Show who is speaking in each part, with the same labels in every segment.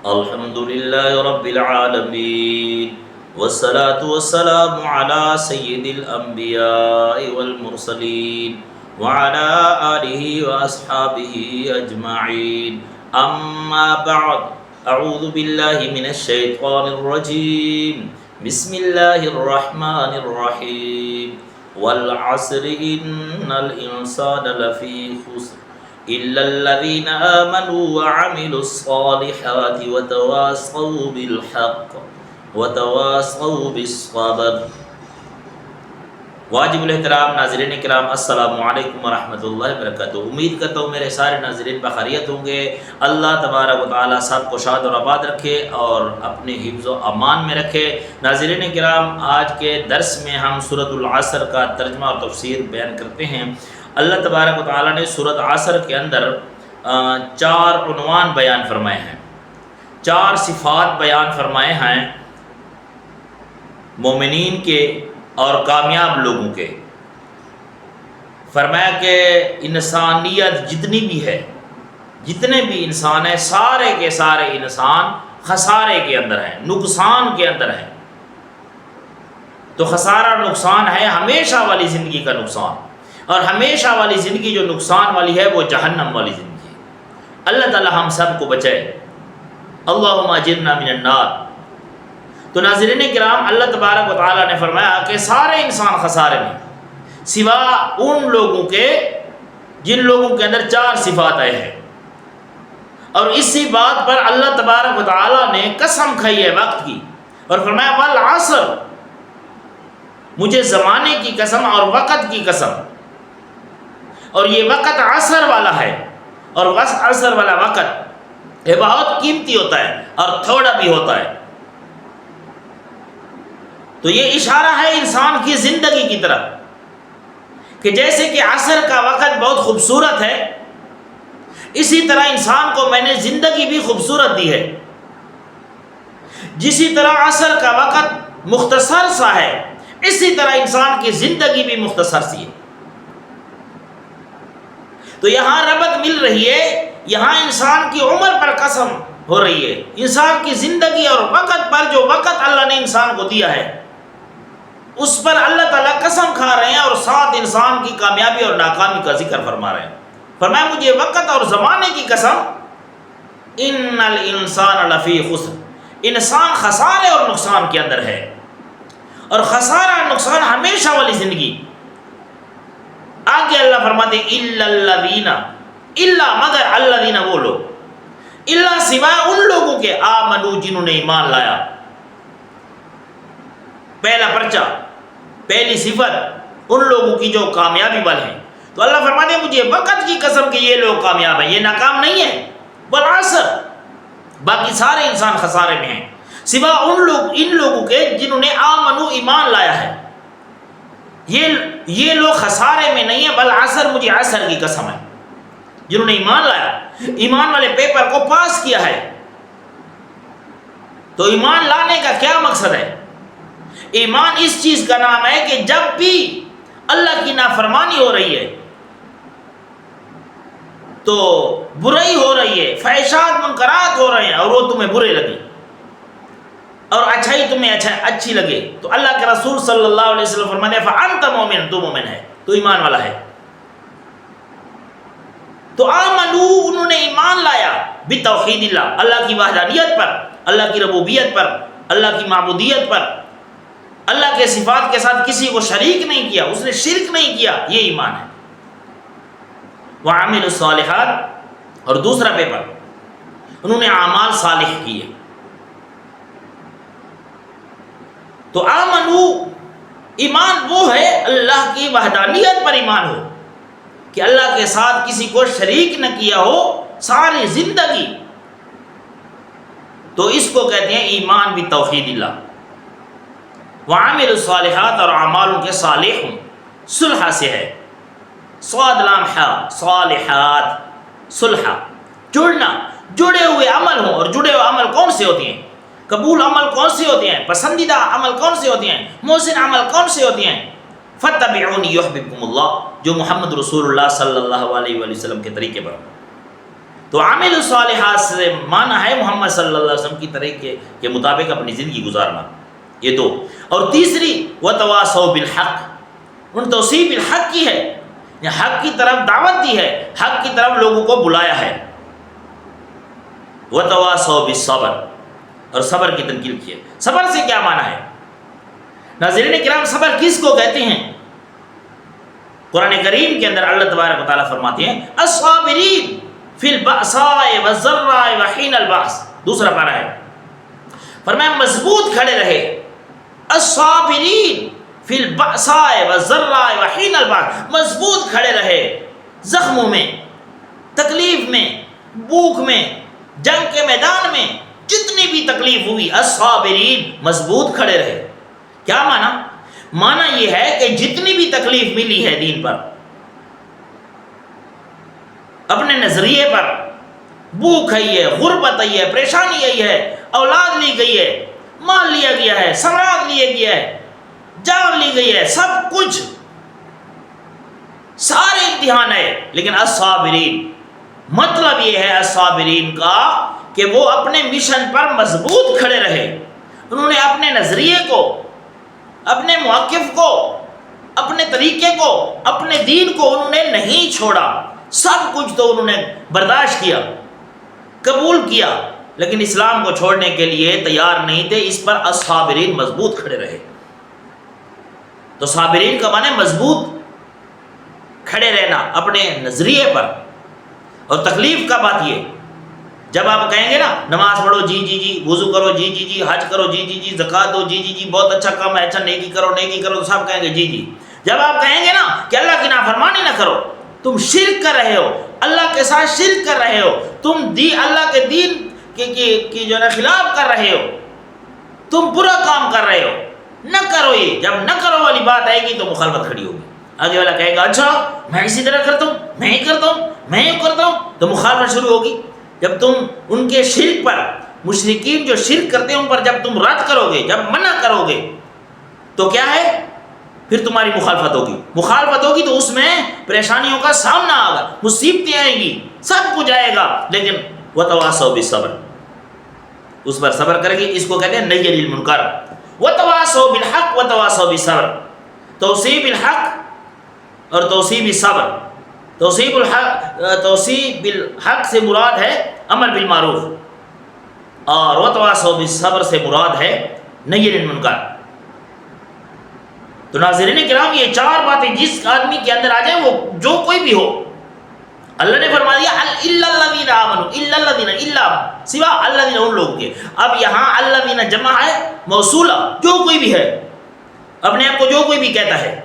Speaker 1: الحمد لله رب العالمين والصلاة والسلام على سيد الأنبياء والمرسلين وعلى آله وأصحابه أجمعين أما بعد أعوذ بالله من الشيطان الرجيم بسم الله الرحمن الرحيم والعصر إن الإنسان لفي خسر إلا الذين آمنوا وعملوا الصالحات وتواصوا بالحق وتواصوا بالصبر۔ واجب الاحترام ناظرین کرام، السلام علیکم ورحمۃ اللہ وبرکاتہ۔ امید کرتا ہوں میرے سارے ناظرین بخیریت ہوں گے۔ اللہ تبارک و تعالیٰ سب کو شاد اور آباد رکھے اور اپنے حفظ و امان میں رکھے۔ ناظرین کرام، آج کے درس میں ہم سورۃ العصر کا ترجمہ اور تفسیر بیان کرتے ہیں۔ اللہ تبارک و تعالیٰ نے سورۃ عصر کے اندر 4 عنوان بیان فرمائے ہیں، 4 صفات بیان فرمائے ہیں مومنین کے اور کامیاب لوگوں کے۔ فرمایا کہ انسانیت جتنی بھی ہے، جتنے بھی انسان ہیں، سارے کے سارے انسان خسارے کے اندر ہیں، نقصان کے اندر ہیں۔ تو خسارہ نقصان ہے ہمیشہ والی زندگی کا نقصان، اور ہمیشہ والی زندگی جو نقصان والی ہے وہ جہنم والی زندگی ہے۔ اللہ تعالی ہم سب کو بچائے، اللہم اجرنا من النار۔ تو ناظرین کرام، اللہ تبارک و تعالیٰ نے فرمایا کہ سارے انسان خسارے میں، سوا ان لوگوں کے جن لوگوں کے اندر 4 صفات آئے ہیں۔ اور اسی بات پر اللہ تبارک و تعالیٰ نے قسم کھائی ہے وقت کی، اور فرمایا والعصر، مجھے زمانے کی قسم اور وقت کی قسم۔ اور یہ وقت عصر والا ہے، اور عصر والا وقت یہ بہت قیمتی ہوتا ہے اور تھوڑا بھی ہوتا ہے۔ تو یہ اشارہ ہے انسان کی زندگی کی طرف کہ جیسے کہ عصر کا وقت بہت خوبصورت ہے، اسی طرح انسان کو میں نے زندگی بھی خوبصورت دی ہے۔ جسی طرح عصر کا وقت مختصر سا ہے، اسی طرح انسان کی زندگی بھی مختصر سی ہے۔ تو یہاں ربط مل رہی ہے، یہاں انسان کی عمر پر قسم ہو رہی ہے، انسان کی زندگی اور وقت پر، جو وقت اللہ نے انسان کو دیا ہے اس پر اللہ تعالیٰ قسم کھا رہے ہیں، اور ساتھ انسان کی کامیابی اور ناکامی کا ذکر فرما رہے ہیں۔ فرمایا مجھے وقت اور زمانے کی قسم، ان الانسان لفی خسر، انسان خسارے اور نقصان کے اندر ہے۔ اور خسارہ نقصان ہمیشہ والی زندگی۔ آگے اللہ فرماتے الا الذین، الا مگر الذین وہ لوگ، الا سوائے ان لوگوں کے آمنو جنہوں نے ایمان لایا۔ پہلا پرچہ، پہلی صفت ان لوگوں کی جو کامیابی والے ہیں۔ تو اللہ فرماتے ہیں مجھے وقت کی قسم کہ یہ لوگ کامیاب ہیں، یہ ناکام نہیں ہے۔ والعصر، باقی سارے انسان خسارے میں ہیں سوا ان لوگوں کے جنہوں نے آمنو ایمان لایا ہے۔ یہ لوگ خسارے میں نہیں ہیں، بل عصر، مجھے عصر کی قسم ہے، جنہوں نے ایمان لایا، ایمان والے پیپر کو پاس کیا ہے۔ تو ایمان لانے کا کیا مقصد ہے؟ ایمان اس چیز کا نام ہے کہ جب بھی اللہ کی نافرمانی ہو رہی ہے، تو برائی ہو رہی ہے، فحشات منکرات ہو رہے ہیں، اور وہ تمہیں برے لگے، اور اچھائی تمہیں اچھی لگے، تو اللہ کے رسول صلی اللہ علیہ وسلم فرماتے ہیں فَأَنْتَ مُؤْمِنٌ، تو مومن ہے، تو ایمان والا ہے۔ تو آمنو، انہوں نے ایمان لایا بتوحید اللہ، اللہ کی وحدانیت پر، اللہ کی ربوبیت پر، اللہ کی معبودیت پر، اللہ کے صفات کے ساتھ کسی کو شریک نہیں کیا، اس نے شرک نہیں کیا، یہ ایمان ہے۔ وَعَمِلُوا الصَّالِحَاتِ، اور دوسرا پیپر، انہوں نے اعمال صالح کیے۔ تو آمنو، ایمان وہ ہے اللہ کی وحدانیت پر ایمان ہو، کہ اللہ کے ساتھ کسی کو شریک نہ کیا ہو ساری زندگی، تو اس کو کہتے ہیں ایمان بتوحید اللہ۔ وعامل الصالحات، اور اعمال کے صالح ہوں، صلح سے ہے، صاد لام حا، صالحات، صلح، جڑنا، جڑے ہوئے عمل ہوں۔ اور جڑے ہوئے عمل کون سے ہوتے ہیں؟ قبول عمل کون سے ہوتے ہیں؟ پسندیدہ عمل کون سے ہوتے ہیں؟ محسن عمل کون سے ہوتے ہیں؟ فَاتَّبِعُونِي يُحْبِبْكُمُ اللَّهُ، جو محمد رسول اللہ صلی اللہ علیہ وآلہ وسلم کے طریقے پر۔ تو عامل الصالحات سے مانا ہے محمد صلی اللہ علیہ وسلم کی طریقے کے مطابق اپنی زندگی گزارنا. یہ دو. اور تیسری وتواصوا بالحق، ان توصیب بالحق کی ہے، حق کی طرف دعوت دی ہے، حق کی طرف لوگوں کو بلایا ہے. وتواصوا بالصبر، اور صبر کی تنقید کی ہے. صبر سے کیا معنی ہے؟ ناظرین کرام، صبر کس کو کہتے ہیں؟ قرآن کریم کے اندر اللہ تبارک و تعالیٰ فرماتے ہیں الصابرین فی البأساء والضراء وحین البأس. دوسرا پارہ ہے، فرمایا مضبوط کھڑے رہے. الصابرین فی البأساء والضراء وحین البأس، مضبوط کھڑے رہے زخموں میں، تکلیف میں، بھوک میں، جنگ کے میدان میں، جتنی بھی تکلیف ہوئی الصابرین، مضبوط کھڑے رہے. کیا معنی؟ معنی یہ ہے کہ جتنی بھی تکلیف ملی ہے دین پر، اپنے نظریے پر، بھوک آئی ہے، غربت آئی ہے، پریشانی آئی ہے، اولاد لی گئی ہے، مال لیا گیا ہے، سمراج لیا گیا ہے، جان لی گئی ہے، سب کچھ، سارے امتحان ہے، لیکن الصابرین، مطلب یہ ہے الصابرین کا کہ وہ اپنے مشن پر مضبوط کھڑے رہے. انہوں نے اپنے نظریے کو، اپنے موقف کو، اپنے طریقے کو، اپنے دین کو انہوں نے نہیں چھوڑا. سب کچھ تو انہوں نے برداشت کیا، قبول کیا، لیکن اسلام کو چھوڑنے کے لیے تیار نہیں تھے. اس پر الصابرین، مضبوط کھڑے رہے. تو صابرین کا معنی مضبوط کھڑے رہنا اپنے نظریے پر. اور تکلیف کا بات یہ، جب آپ کہیں گے نا نماز پڑھو جی جی جی، وضو کرو جی جی جی، حج کرو جی جی جی، زکوٰۃ دو جی جی جی، بہت اچھا کام ہے، اچھا نیکی کرو نیکی کرو، تو سب کہیں گے جی جی. جب آپ کہیں گے نا کہ اللہ کی نافرمانی نہ کرو، تم شرک کر رہے ہو، اللہ کے ساتھ شرک کر رہے ہو، تم اللہ کے دین کی جو ہے خلاف کر رہے ہو، تم برا کام کر رہے ہو، نہ کرو. یہ جب نہ کرو والی بات آئے گی تو مخالفت کھڑی ہوگی. آگے والا کہے گا اچھا میں اسی طرح کرتا ہوں، میں ہی کرتا ہوں، میں ہی کرتا ہوں، تو مخالفت شروع ہوگی. جب تم ان کے شرک پر، مشرکین جو شرک کرتے ہیں ان پر جب تم رد کرو گے، جب منع کرو گے، تو کیا ہے؟ پھر تمہاری مخالفت ہوگی. مخالفت ہوگی تو اس میں پریشانیوں کا سامنا آگا، مصیبتیں آئیں گی، سب کچھ آئے گا، لیکن وتواصوا بالصبر، اس پر صبر کرے گی. اس کو کہتے ہیں نہی عن المنکر. وتواصوا بالحق وتواصوا بالصبر، توصیب الحق اور توصیب الصبر. توصیب بالحق سے مراد ہے امر بالمعروف، اور وتواصوا بالصبر سے مراد ہے نہی عن المنکر. تو ناظرین کرام، یہ چار باتیں جس آدمی کے اندر آ جائیں، وہ جو کوئی بھی ہو، اللہ نے فرما دیا الا الذین آمنوا، الا الذین، الا سوا الذین، ان لوگوں کے. اب یہاں الذین جمع ہے موصولہ، جو کوئی بھی ہے، اپنے آپ کو جو کوئی بھی کہتا ہے.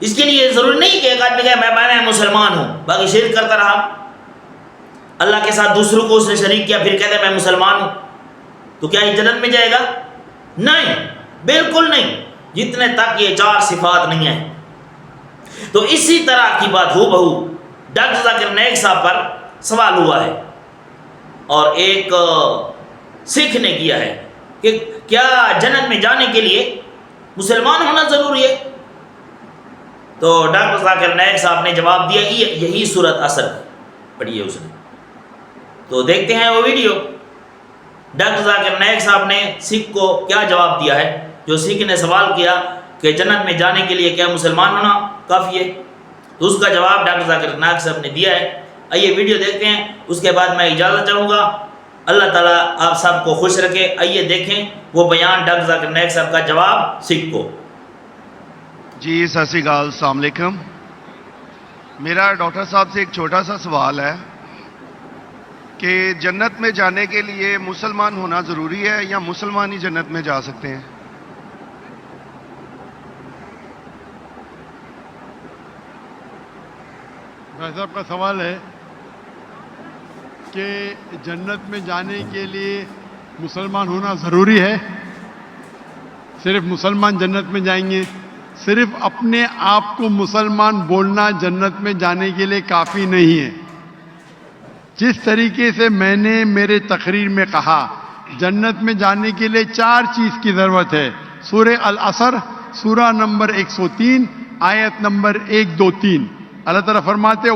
Speaker 1: اس کے لیے ضروری نہیں کہ ایک آدمی کہے میں مسلمان ہوں، باقی شرک کرتا رہا، اللہ کے ساتھ دوسروں کو اس نے شریک کیا، پھر کہتا ہے میں مسلمان ہوں. تو کیا یہ جنت میں جائے گا؟ نہیں، بالکل نہیں، جتنے تک یہ چار صفات نہیں ہیں. تو اسی طرح کی بات ہو بہو ڈاکٹر ذاکر نائک صاحب پر سوال ہوا ہے، اور ایک سکھ نے کیا ہے کہ کیا جنت میں جانے کے لیے مسلمان ہونا ضروری ہے؟ تو ڈاکٹر ذاکر نائک صاحب نے جواب دیا یہی صورت اثر پڑھی ہے اس نے. تو دیکھتے ہیں وہ ویڈیو. ڈاکٹر ذاکر نائک صاحب نے سکھ کو کیا جواب دیا ہے. جو سکھ نے سوال کیا کہ جنت میں جانے کے لیے کیا مسلمان ہونا کافی ہے، تو اس کا جواب ڈاکٹر ذاکر نائک صاحب نے دیا ہے. آئیے ویڈیو دیکھتے ہیں، اس کے بعد میں اجازت چاہوں گا. اللہ تعالیٰ آپ سب کو خوش رکھے. آئیے دیکھیں وہ بیان ڈاکٹر ذاکر نائک صاحب کا جواب سکھ کو.
Speaker 2: جی ست شری اکال، السلام علیکم. میرا ڈاکٹر صاحب سے ایک چھوٹا سا سوال ہے کہ جنت میں جانے کے لیے مسلمان ہونا ضروری ہے یا مسلمان ہی جنت میں جا سکتے ہیں؟
Speaker 3: بھائی صاحب کا سوال ہے کہ جنت میں جانے کے لیے مسلمان ہونا ضروری ہے؟ صرف مسلمان جنت میں جائیں گے؟ صرف اپنے آپ کو مسلمان بولنا جنت میں جانے کے لیے کافی نہیں ہے. جس طریقے سے میں نے میرے تقریر میں کہا، جنت میں جانے کے لیے 4 چیز کی ضرورت ہے. سورہ العصر، سورہ نمبر 103، آیت نمبر 1، 2، 3. اللہ تعالیٰ فرماتے